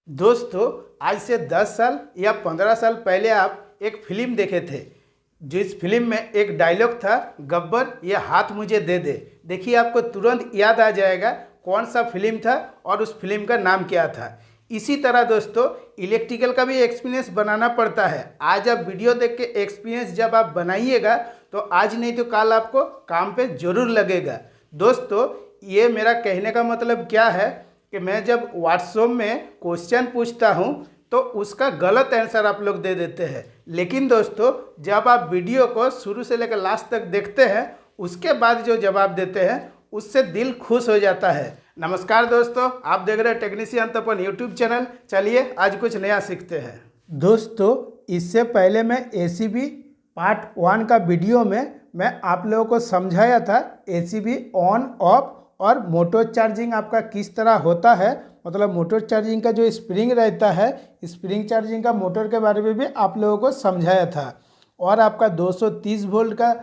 दोस्तों, आज से 10 साल या 15 साल पहले आप एक फिल्म देखे थे, जिस फिल्म में एक डायलॉग था, गब्बर ये हाथ मुझे दे दे। देखिए, आपको तुरंत याद आ जाएगा कौन सा फिल्म था और उस फिल्म का नाम क्या था। इसी तरह दोस्तों, इलेक्ट्रिकल का भी एक्सपीरियंस बनाना पड़ता है। आज आप वीडियो देख के एक्सपीरियंस जब आप बनाइएगा तो आज नहीं तो कल आपको काम पे जरूर लगेगा। दोस्तों, ये मेरा कहने का मतलब क्या है कि मैं जब व्हाट्सएप में क्वेश्चन पूछता हूँ तो उसका गलत आंसर आप लोग दे देते हैं, लेकिन दोस्तों जब आप वीडियो को शुरू से लेकर लास्ट तक देखते हैं उसके बाद जो जवाब देते हैं उससे दिल खुश हो जाता है। नमस्कार दोस्तों, आप देख रहे हैं टेक्नीशियन तपन यूट्यूब चैनल। चलिए आज कुछ नया सीखते हैं। दोस्तों, इससे पहले मैं ACB पार्ट 1 का वीडियो में मैं आप लोगों को समझाया था ACB ऑन ऑफ और मोटर चार्जिंग आपका किस तरह होता है, मतलब मोटर चार्जिंग का जो स्प्रिंग रहता है, स्प्रिंग चार्जिंग का मोटर के बारे में भी आप लोगों को समझाया था, और आपका 230 वोल्ट का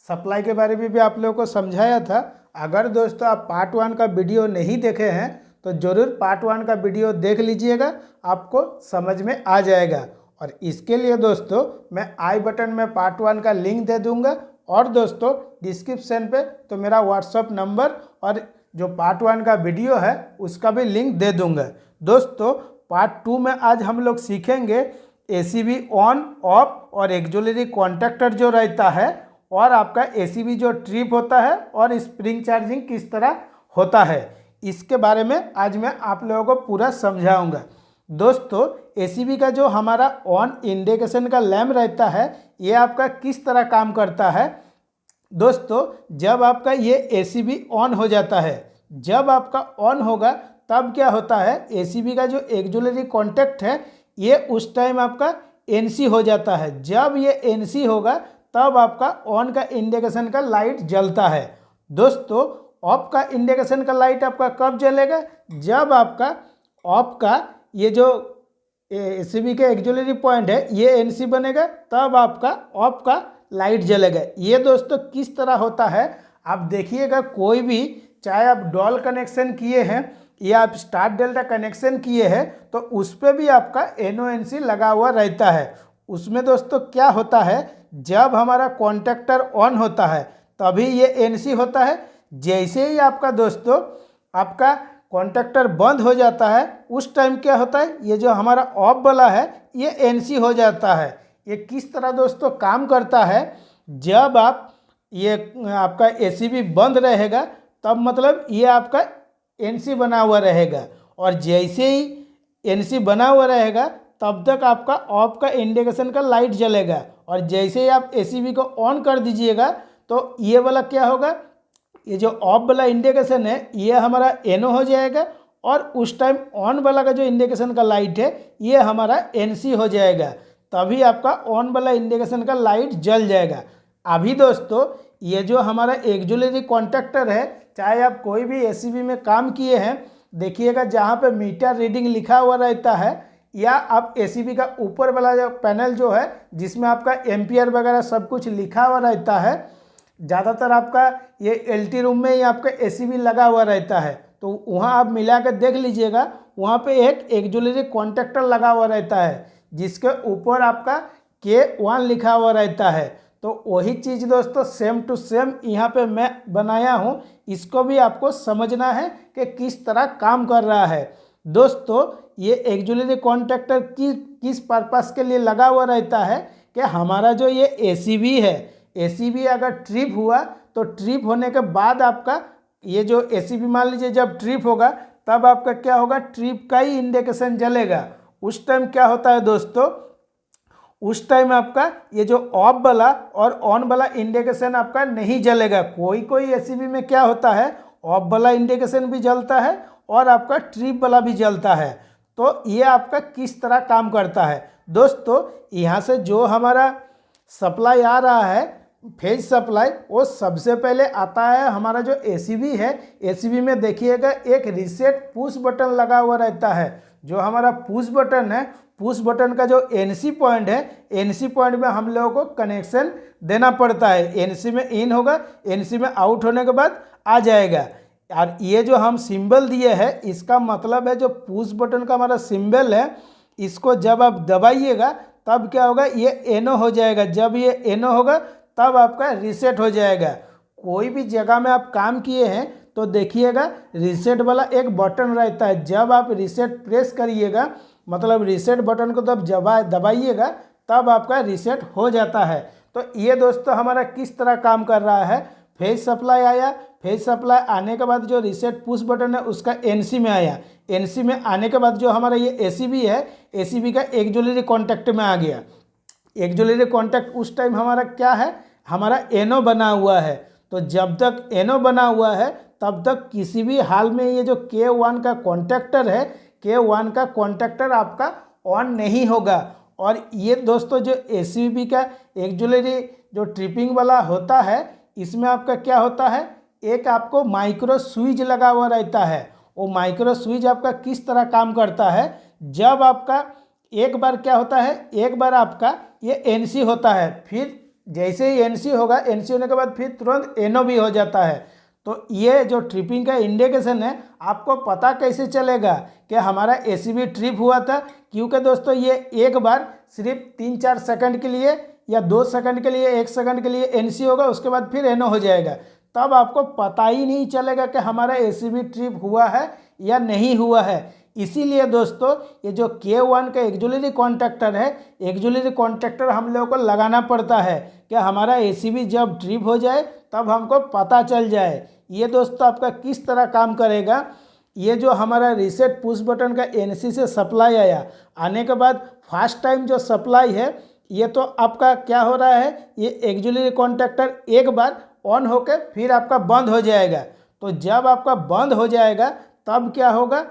सप्लाई के बारे में भी आप लोगों को समझाया था। अगर दोस्तों आप पार्ट 1 का वीडियो नहीं देखे हैं तो ज़रूर पार्ट 1 का वीडियो देख लीजिएगा, आपको समझ में आ जाएगा। और इसके लिए दोस्तों मैं आई बटन में पार्ट 1 का लिंक दे दूंगा, और दोस्तों डिस्क्रिप्शन पे तो मेरा व्हाट्सअप नंबर और जो पार्ट 1 का वीडियो है उसका भी लिंक दे दूंगा। दोस्तों, पार्ट 2 में आज हम लोग सीखेंगे ACB ऑन ऑफ और एक्जुलरी कॉन्टैक्टर जो रहता है, और आपका ACB जो ट्रिप होता है और स्प्रिंग चार्जिंग किस तरह होता है, इसके बारे में आज मैं आप लोगों को पूरा समझाऊंगा। दोस्तों, ACB का जो हमारा ऑन इंडिकेशन का लैम्प रहता है, ये आपका किस तरह काम करता है। दोस्तों, जब आपका ये ACB ऑन हो जाता है, जब आपका ऑन होगा तब क्या होता है, ACB का जो एक्जुलरी कॉन्टैक्ट है ये उस टाइम आपका NC हो जाता है। जब ये NC होगा तब आपका ऑन का इंडिकेशन का लाइट जलता है। दोस्तों, ऑफ का इंडिकेशन का लाइट आपका कब जलेगा, जब आपका ऑफ का ये जो ACB के एक्जुलरी पॉइंट है ये NC बनेगा, तब आपका ऑफ का लाइट जलेगा। ये दोस्तों किस तरह होता है आप देखिएगा, कोई भी चाहे आप डॉल कनेक्शन किए हैं या आप स्टार डेल्टा कनेक्शन किए हैं तो उस पर भी आपका NONC लगा हुआ रहता है। उसमें दोस्तों क्या होता है, जब हमारा कॉन्टैक्टर ऑन होता है तभी ये NC होता है। जैसे ही आपका दोस्तों आपका कॉन्टैक्टर बंद हो जाता है उस टाइम क्या होता है, ये जो हमारा ऑफ वाला है ये NC हो जाता है। ये किस तरह दोस्तों काम करता है, जब आप ये आपका ACB बंद रहेगा तब मतलब ये आपका NC बना हुआ रहेगा, और जैसे ही NC बना हुआ रहेगा तब तक आपका ऑफ का इंडिकेशन का लाइट जलेगा, और जैसे ही आप ACB को ऑन कर दीजिएगा तो ये वाला क्या होगा, ये जो ऑफ वाला इंडिकेशन है ये हमारा NO हो जाएगा, और उस टाइम ऑन वाला का जो इंडिकेशन का लाइट है ये हमारा NC हो जाएगा, तभी आपका ऑन वाला इंडिकेशन का लाइट जल जाएगा। अभी दोस्तों ये जो हमारा एक्जुलरी कॉन्टैक्टर है, चाहे आप कोई भी ACB में काम किए हैं, देखिएगा जहाँ पे मीटर रीडिंग लिखा हुआ रहता है, या आप ACB का ऊपर वाला जो पैनल जो है जिसमें आपका एम्पियर वगैरह सब कुछ लिखा हुआ रहता है, ज़्यादातर आपका ये LT रूम में ही आपका ACB लगा हुआ रहता है, तो वहाँ आप मिला कर देख लीजिएगा, वहाँ पे एक एक्जुलरी कॉन्टैक्टर लगा हुआ रहता है जिसके ऊपर आपका K1 लिखा हुआ रहता है। तो वही चीज़ दोस्तों सेम टू सेम यहाँ पे मैं बनाया हूँ, इसको भी आपको समझना है कि किस तरह काम कर रहा है। दोस्तों, ये एक्जुलरी कॉन्टैक्टर किस पर्पस के लिए लगा हुआ रहता है कि हमारा जो ये ACB है, ACB अगर ट्रिप हुआ तो ट्रिप होने के बाद आपका ये जो ACB मान लीजिए जब ट्रिप होगा तब आपका क्या होगा, ट्रिप का ही इंडिकेशन जलेगा। उस टाइम क्या होता है दोस्तों, उस टाइम आपका ये जो ऑफ वाला और ऑन वाला इंडिकेशन आपका नहीं जलेगा। कोई कोई ACB में क्या होता है, ऑफ वाला इंडिकेशन भी जलता है और आपका ट्रिप वाला भी जलता है। तो ये आपका किस तरह काम करता है दोस्तों, यहाँ से जो हमारा सप्लाई आ रहा है फेज सप्लाई, वो सबसे पहले आता है हमारा जो ACB है। ACB में देखिएगा एक रीसेट पुश बटन लगा हुआ रहता है। जो हमारा पुश बटन है, पुश बटन का जो NC पॉइंट है, NC पॉइंट में हम लोगों को कनेक्शन देना पड़ता है। NC में इन होगा, NC में आउट होने के बाद आ जाएगा। और ये जो हम सिंबल दिए हैं इसका मतलब है जो पुश बटन का हमारा सिंबल है, इसको जब आप दबाइएगा तब क्या होगा, ये एनो हो जाएगा। जब ये एनो होगा तब आपका रीसेट हो जाएगा। कोई भी जगह में आप काम किए हैं तो देखिएगा रीसेट वाला एक बटन रहता है, जब आप रीसेट प्रेस करिएगा मतलब रीसेट बटन को तब दबाइएगा तब आपका रीसेट हो जाता है। तो ये दोस्तों हमारा किस तरह काम कर रहा है, फेज सप्लाई आया, फेज सप्लाई आने के बाद जो रीसेट पुश बटन है उसका एनसी में आया, एनसी में आने के बाद जो हमारा ये एसीबी है, एसीबी का एक्जुलरी कॉन्टैक्ट में आ गया। एक्जुलरी कॉन्टैक्ट उस टाइम हमारा क्या है, हमारा एनो बना हुआ है। तो जब तक एनो बना हुआ है तब तक किसी भी हाल में ये जो K1 का कॉन्टैक्टर है, K1 का कॉन्टैक्टर आपका ऑन नहीं होगा। और ये दोस्तों जो एसीबी का एक्जुलरी जो ट्रिपिंग वाला होता है, इसमें आपका क्या होता है, एक आपको माइक्रो स्विच लगा हुआ रहता है। वो माइक्रो स्विच आपका किस तरह काम करता है, जब आपका एक बार क्या होता है, एक बार आपका ये एनसी होता है, फिर जैसे ही एनसी होगा, एनसी होने के बाद फिर तुरंत एनो भी हो जाता है। तो ये जो ट्रिपिंग का इंडिकेशन है, आपको पता कैसे चलेगा कि हमारा एसीबी ट्रिप हुआ था, क्योंकि दोस्तों ये एक बार सिर्फ 3-4 सेकंड के लिए या 2 सेकंड के लिए, 1 सेकंड के लिए एनसी होगा, उसके बाद फिर एनो हो जाएगा। तब आपको पता ही नहीं चलेगा कि हमारा एसीबी ट्रिप हुआ है या नहीं हुआ है। इसीलिए दोस्तों ये जो K1 का एक्जुलरी कॉन्टैक्टर है, एक्जुलरी कॉन्टैक्टर हम लोगों को लगाना पड़ता है कि हमारा एसीबी जब ट्रिप हो जाए तब हमको पता चल जाए। ये दोस्तों आपका किस तरह काम करेगा, ये जो हमारा रीसेट पुश बटन का एनसी से सप्लाई आया, आने के बाद फर्स्ट टाइम जो सप्लाई है ये तो आपका क्या हो रहा है, ये एक्जुलरी कॉन्टैक्टर एक बार ऑन होकर फिर आपका बंद हो जाएगा। तो जब आपका बंद हो जाएगा तब क्या होगा,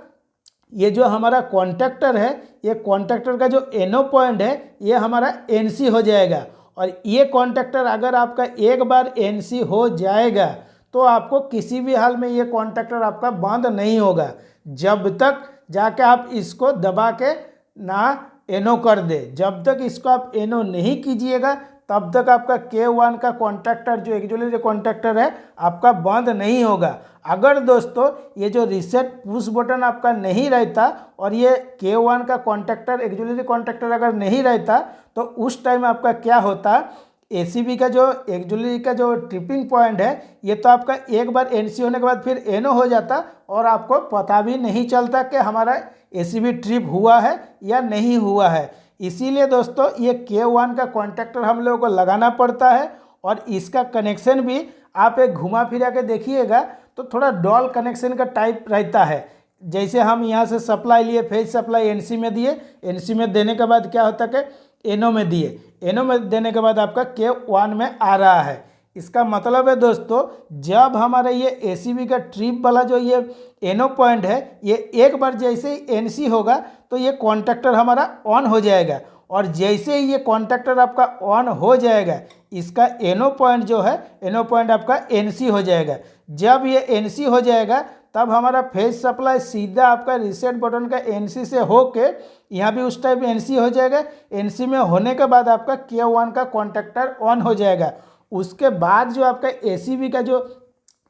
ये जो हमारा कॉन्टैक्टर है, ये कॉन्टैक्टर का जो एनो पॉइंट है ये हमारा एनसी हो जाएगा। और ये कॉन्टैक्टर अगर आपका एक बार एनसी हो जाएगा तो आपको किसी भी हाल में ये कॉन्टैक्टर आपका बंद नहीं होगा, जब तक जाके आप इसको दबा के ना एनो कर दे। जब तक इसको आप एनो नहीं कीजिएगा तब तक आपका K1 का कॉन्टैक्टर जो एक्जुलरी कॉन्टैक्टर है आपका बंद नहीं होगा। अगर दोस्तों ये जो रीसेट पुश बटन आपका नहीं रहता और ये K1 का कॉन्टैक्टर एक्जुलरी कॉन्टैक्टर अगर नहीं रहता तो उस टाइम आपका क्या होता, एसीबी का जो एक्जुलरी का जो ट्रिपिंग पॉइंट है ये तो आपका एक बार एनसी होने के बाद फिर एनो हो जाता और आपको पता भी नहीं चलता कि हमारा एसीबी ट्रिप हुआ है या नहीं हुआ है। इसीलिए दोस्तों ये K1 का कॉन्टैक्टर हम लोगों को लगाना पड़ता है। और इसका कनेक्शन भी आप एक घुमा फिरा के देखिएगा तो थोड़ा डॉल कनेक्शन का टाइप रहता है। जैसे हम यहाँ से सप्लाई लिए, फेज सप्लाई एनसी में दिए, एनसी में देने के बाद क्या होता है कि एनो में दिए, एनो में देने के बाद आपका K1 में आ रहा है। इसका मतलब है दोस्तों जब हमारा ये एसीबी का ट्रिप वाला जो ये एनो पॉइंट है ये एक बार जैसे ही एनसी होगा तो ये कॉन्टैक्टर हमारा ऑन हो जाएगा। और जैसे ही ये कॉन्टैक्टर आपका ऑन हो जाएगा इसका एनो पॉइंट जो है, एनो पॉइंट आपका एनसी हो जाएगा। जब ये एनसी हो जाएगा तब हमारा फेज सप्लाई सीधा आपका रीसेट बटन का एनसी से होके यहाँ भी उस टाइप एनसी हो जाएगा। एनसी में होने के बाद आपका K1 का कॉन्टैक्टर ऑन हो जाएगा। उसके बाद जो आपका एसीबी का जो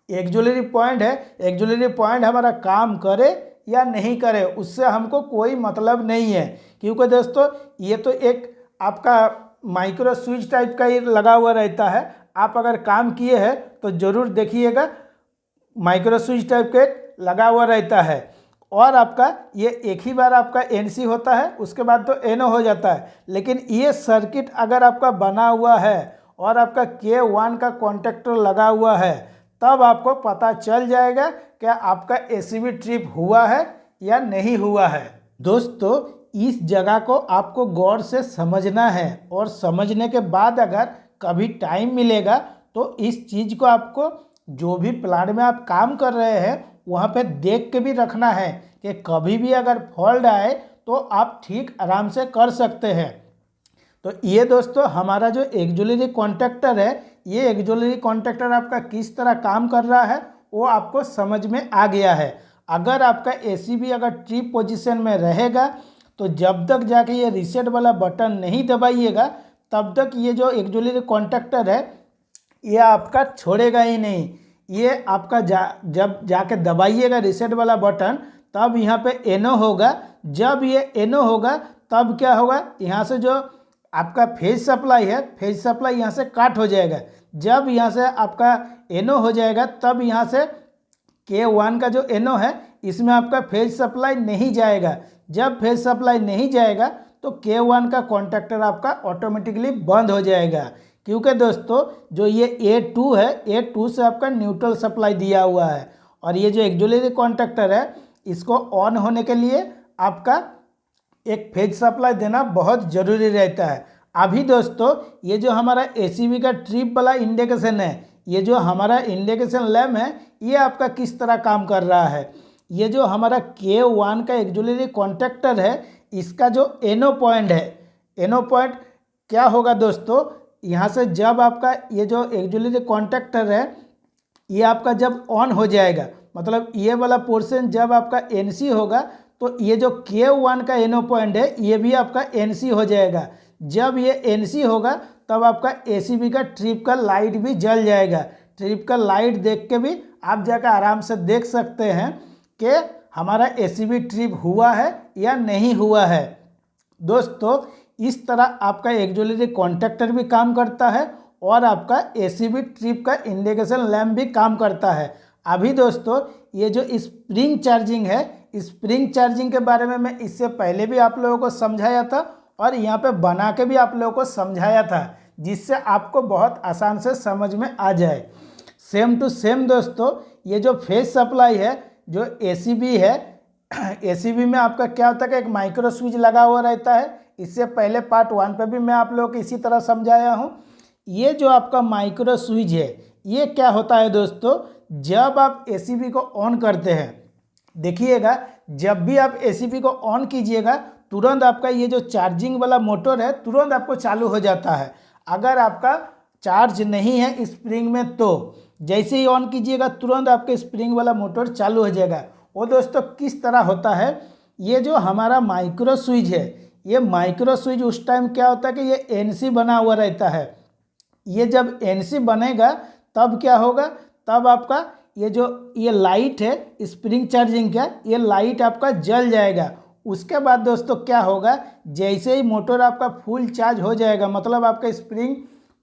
एक्जुलरी पॉइंट है, एक्जुलरी पॉइंट हमारा काम करे या नहीं करे उससे हमको कोई मतलब नहीं है, क्योंकि दोस्तों ये तो एक आपका माइक्रो स्विच टाइप का ही लगा हुआ रहता है। आप अगर काम किए हैं तो ज़रूर देखिएगा, माइक्रो स्विच टाइप का एक लगा हुआ रहता है। और आपका ये एक ही बार आपका एनसी होता है, उसके बाद तो एनो हो जाता है। लेकिन ये सर्किट अगर आपका बना हुआ है और आपका K1 का कॉन्टैक्टर लगा हुआ है तब आपको पता चल जाएगा कि आपका एसीबी ट्रिप हुआ है या नहीं हुआ है। दोस्तों इस जगह को आपको गौर से समझना है और समझने के बाद अगर कभी टाइम मिलेगा तो इस चीज़ को आपको जो भी प्लांट में आप काम कर रहे हैं वहाँ पे देख के भी रखना है कि कभी भी अगर फॉल्ट आए तो आप ठीक आराम से कर सकते हैं। तो ये दोस्तों हमारा जो एक्जुलरी कॉन्टैक्टर है, ये एक्जुलरी कॉन्टैक्टर आपका किस तरह काम कर रहा है वो आपको समझ में आ गया है। अगर आपका एसीबी अगर ट्रिप पोजीशन में रहेगा तो जब तक जाके ये रीसेट वाला बटन नहीं दबाइएगा तब तक ये जो एक्जुलरी कॉन्टैक्टर है ये आपका छोड़ेगा ही नहीं। ये आपका जब जाके दबाइएगा रीसेट वाला बटन, तब यहाँ पे एनो होगा। जब ये एनो होगा तब क्या होगा, यहाँ से जो आपका फेज सप्लाई है, फेज सप्लाई यहाँ से काट हो जाएगा। जब यहाँ से आपका एनो हो जाएगा तब यहाँ से K1 का जो एनो है इसमें आपका फेज सप्लाई नहीं जाएगा। जब फेज सप्लाई नहीं जाएगा तो K1 का कॉन्टैक्टर आपका ऑटोमेटिकली बंद हो जाएगा, क्योंकि दोस्तों जो ये A2 है, A2 से आपका न्यूट्रल सप्लाई दिया हुआ है, और ये जो एक्जुलरी कॉन्टैक्टर है इसको ऑन होने के लिए आपका एक फेज सप्लाई देना बहुत ज़रूरी रहता है। अभी दोस्तों ये जो हमारा ACB का ट्रिप वाला इंडिकेशन है, ये जो हमारा इंडिकेशन लैम्प है, ये आपका किस तरह काम कर रहा है। ये जो हमारा K1 का एक्जुलरी कॉन्टैक्टर है, इसका जो एनो पॉइंट है, एनो पॉइंट क्या होगा दोस्तों, यहाँ से जब आपका ये जो एक्जुलरी कॉन्टैक्टर है ये आपका जब ऑन हो जाएगा, मतलब ये वाला पोर्शन जब आपका NC होगा तो ये जो K1 का एनो पॉइंट है ये भी आपका NC हो जाएगा। जब ये NC होगा तब आपका ACB का ट्रिप का लाइट भी जल जाएगा। ट्रिप का लाइट देख के भी आप जाकर आराम से देख सकते हैं कि हमारा ACB ट्रिप हुआ है या नहीं हुआ है। दोस्तों इस तरह आपका एक्जुलरी कॉन्टैक्टर भी काम करता है और आपका ACB ट्रिप का इंडिकेशन लैम्प भी काम करता है। अभी दोस्तों ये जो स्प्रिंग चार्जिंग है, स्प्रिंग चार्जिंग के बारे में मैं इससे पहले भी आप लोगों को समझाया था और यहाँ पे बना के भी आप लोगों को समझाया था, जिससे आपको बहुत आसान से समझ में आ जाए। सेम टू सेम दोस्तों ये जो फेज सप्लाई है, जो ACB है, ACB में आपका क्या होता है कि एक माइक्रो स्विच लगा हुआ रहता है। इससे पहले पार्ट 1 पे भी मैं आप लोगों को इसी तरह समझाया हूँ। ये जो आपका माइक्रो स्विच है ये क्या होता है दोस्तों, जब आप ACB को ऑन करते हैं, देखिएगा जब भी आप ACB को ऑन कीजिएगा तुरंत आपका ये जो चार्जिंग वाला मोटर है तुरंत आपको चालू हो जाता है। अगर आपका चार्ज नहीं है स्प्रिंग में तो जैसे ही ऑन कीजिएगा तुरंत आपके स्प्रिंग वाला मोटर चालू हो जाएगा। वो दोस्तों किस तरह होता है, ये जो हमारा माइक्रो स्विच है, ये माइक्रो स्विच उस टाइम क्या होता है कि ये NC बना हुआ रहता है। ये जब NC बनेगा तब क्या होगा, तब आपका ये लाइट है स्प्रिंग चार्जिंग का, ये लाइट आपका जल जाएगा। उसके बाद दोस्तों क्या होगा, जैसे ही मोटर आपका फुल चार्ज हो जाएगा, मतलब आपका स्प्रिंग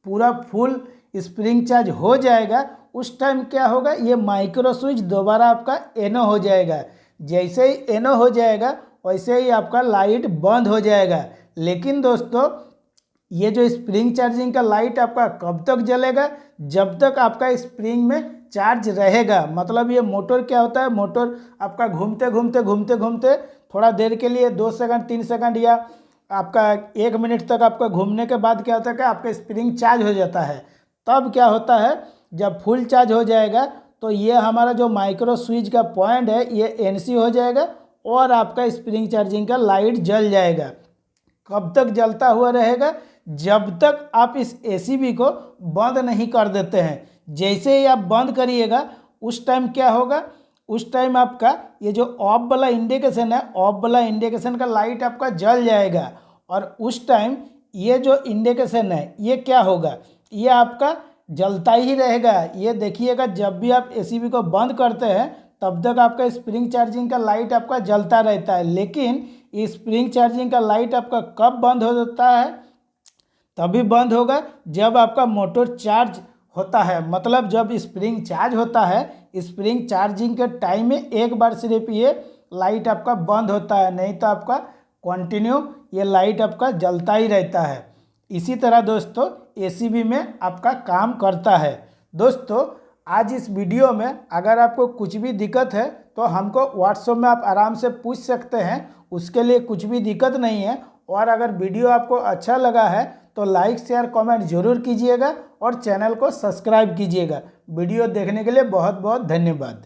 पूरा फुल स्प्रिंग चार्ज हो जाएगा, उस टाइम क्या होगा, ये माइक्रो स्विच दोबारा आपका एनो हो जाएगा। जैसे ही एनो हो जाएगा वैसे ही आपका लाइट बंद हो जाएगा। लेकिन दोस्तों ये जो स्प्रिंग चार्जिंग का लाइट आपका कब तक जलेगा, जब तक आपका स्प्रिंग में चार्ज रहेगा। मतलब ये मोटर क्या होता है, मोटर आपका घूमते घूमते घूमते घूमते थोड़ा देर के लिए 2 सेकंड 3 सेकंड या आपका 1 मिनट तक आपका घूमने के बाद क्या होता है कि आपका स्प्रिंग चार्ज हो जाता है। तब क्या होता है, जब फुल चार्ज हो जाएगा तो ये हमारा जो माइक्रो स्विच का पॉइंट है ये NC हो जाएगा और आपका स्प्रिंग चार्जिंग का लाइट जल जाएगा। कब तक जलता हुआ रहेगा, जब तक आप इस ACB को बंद नहीं कर देते हैं। जैसे ही आप बंद करिएगा उस टाइम क्या होगा, उस टाइम आपका ये जो ऑफ वाला इंडिकेशन है, ऑफ वाला इंडिकेशन का लाइट आपका जल जाएगा। और उस टाइम ये जो इंडिकेशन है ये क्या होगा, ये आपका जलता ही रहेगा। ये देखिएगा जब भी आप ACB को बंद करते हैं तब तक आपका स्प्रिंग चार्जिंग का लाइट आपका जलता रहता है। लेकिन स्प्रिंग चार्जिंग का लाइट आपका कब बंद हो जाता है, तभी बंद होगा जब आपका मोटर चार्ज होता है। मतलब जब स्प्रिंग चार्ज होता है, स्प्रिंग चार्जिंग के टाइम में एक बार सिर्फ ये लाइट आपका बंद होता है, नहीं तो आपका कंटिन्यू ये लाइट आपका जलता ही रहता है। इसी तरह दोस्तों ACB में आपका काम करता है। दोस्तों आज इस वीडियो में अगर आपको कुछ भी दिक्कत है तो हमको व्हाट्सएप में आप आराम से पूछ सकते हैं, उसके लिए कुछ भी दिक्कत नहीं है। और अगर वीडियो आपको अच्छा लगा है तो लाइक शेयर कमेंट जरूर कीजिएगा और चैनल को सब्सक्राइब कीजिएगा। वीडियो देखने के लिए बहुत बहुत धन्यवाद।